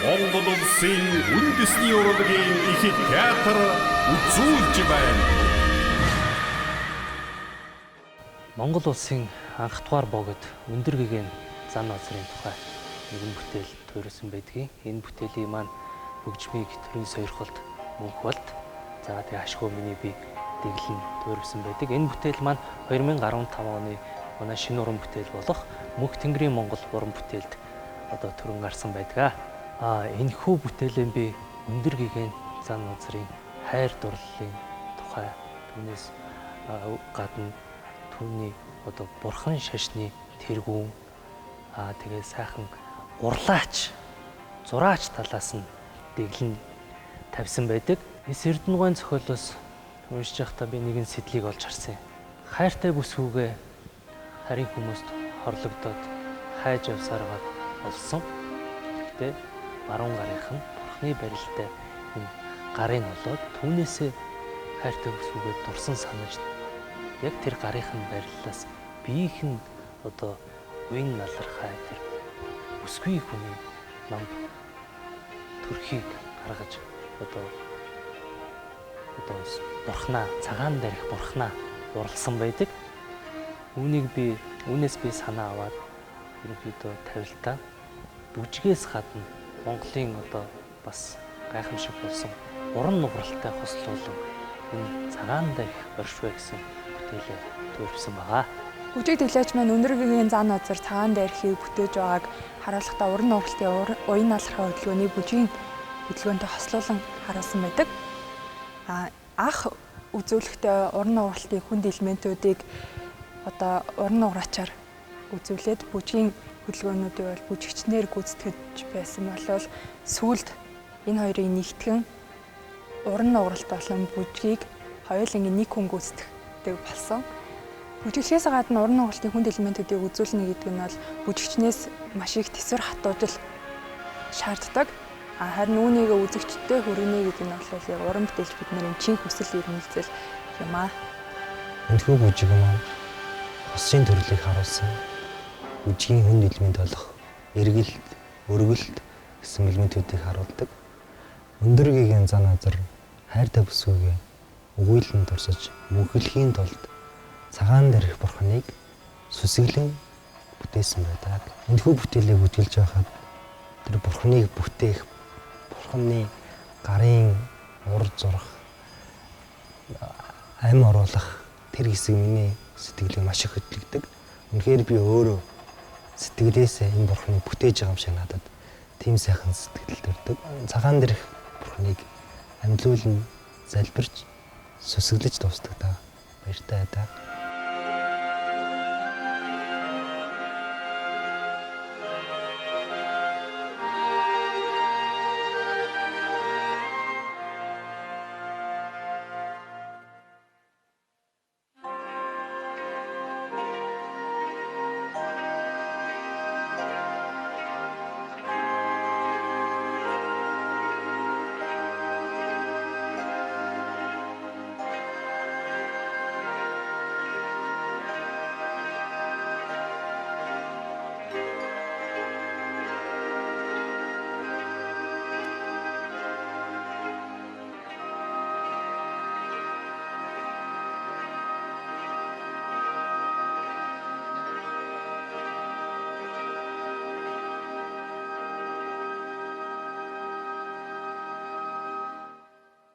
Монгол улсын үндэсний урлагийн их театр үзүүлж байна. Монгол улсын анх дугаар богод өндөр гэгээн зан озрын тухай нэгэн бүтээл туурсан байдгийг. Энэ бүтээлийн маань хөгжмийг төрийн сойрхолд мөнх болд тэгээ ашгүй миний бие дэглэн туурсан байдаг. Энэ бүтээл маань 2015 оны манай шинэ уран бүтээл болох Мөнх Тэнгэрийн Монгол уран бүтээлд одоо төрөн гарсан байдаг. Энэхүү бүтээлийн би өндөр гэгээн зан озрын хайр дурлалын тухай түүнээс гадна түүний одоо бурхан шашны тэргүүн тэгээ сайхан урлаач зураач талаас нь дэглэн тавьсан байдаг. Эс Эрдэнэгийн зохиолоос уншиж байхдаа би нэгэн сэдлийг олж харсан. Хайртай бүсгүйгээ харин хүмүүст хорлогдоод хайж явсараад олсон. Гэхдээ баруун гарынх нь бурхны барилтай энэ гарын болоод түүнээсээ хайртай бүсгүйгээ дурсан санаж яг тэр гарынхын бариллаас биеийнх нь одоо уян налархай тэр бүсгүй хүний намд төрхийг гаргаж одоо бурхнаа цагаан дээрх бурхнаа уралсан байдаг. Үүнээс би санаа аваад ерөнхийдөө тавилтаа бүжгээс гадна Монголын одоо бас гайхамшиг болсон уран нугаралтай хослуулан энэ цагаан дээрх оршвэ гэсэн бүтээлээ төрөвсөн байгаа. Бүжиг тэглээч маань өндөр гэгээн зан озер цагаан дээрхийг бүтээж байгааг харуулахдаа уран нугаралтын уян налархай хөдөлгөөний бүжгийн хөдөлгөөнтэй хослуулан харуулсан байдаг. Анх үзүүлэхдээ уран нугаралтын хүнд элементүүдийг одоо уран нугараачаар үзүүлээд бүжгийн хөдөлгөөнүүдийг бол бүжигчнэр гүйцэтгэж байсан болол сүүлд энэ хоёрыг нэгтгэн уран нугаралт болон бүжгийг хоёуланг нэг хүн гүйцэтгэдэг болсон. Бүжиглээс гадна уран нугаралтын хүнд элементүүдийг үзүүлнэ гэдэг нь бол бүжигчнээс маш их төсвөр хатуужил шаарддаг. Харин үүнийг үзэгчдэд хүргэнэ гэдэг нь бол яг уран бүтээлч бидний чин хүсэл эрмэлзэл юм аа. Энэхүү бүжиг маань хосын төрлийг харуулсан. Бүжгийн хүнд элемент болох эргэлт, өргөлт гэсэн элементүүдийг харуулдаг. Өндөр гэгээн зан озер хайртай бүсгүйгээ өгүүлэн дурсаж мөнхөлхийн тулд цагаан дээрх бурхныг сүсэглэн бүтээсэн байдаг. Энэхүү бүтээлийг бүжгэлж байхад тэр бурхныг бүтээх, бурхны гарын ур зурах, ам оруулах тэр хэсэг миний сэтгэлийг маш их хөдөлгдөг. Үнэхээр би өөрөө сэтгэлээсээ энэ бурхныг бүтээж байгаа юм шиг надад тийм сайхан сэтгэл төрдөг. Цагаан дээрх бурхныг амьдлуулан залбирч сүсэглэж дуустдаг та. Баяртай байдаг.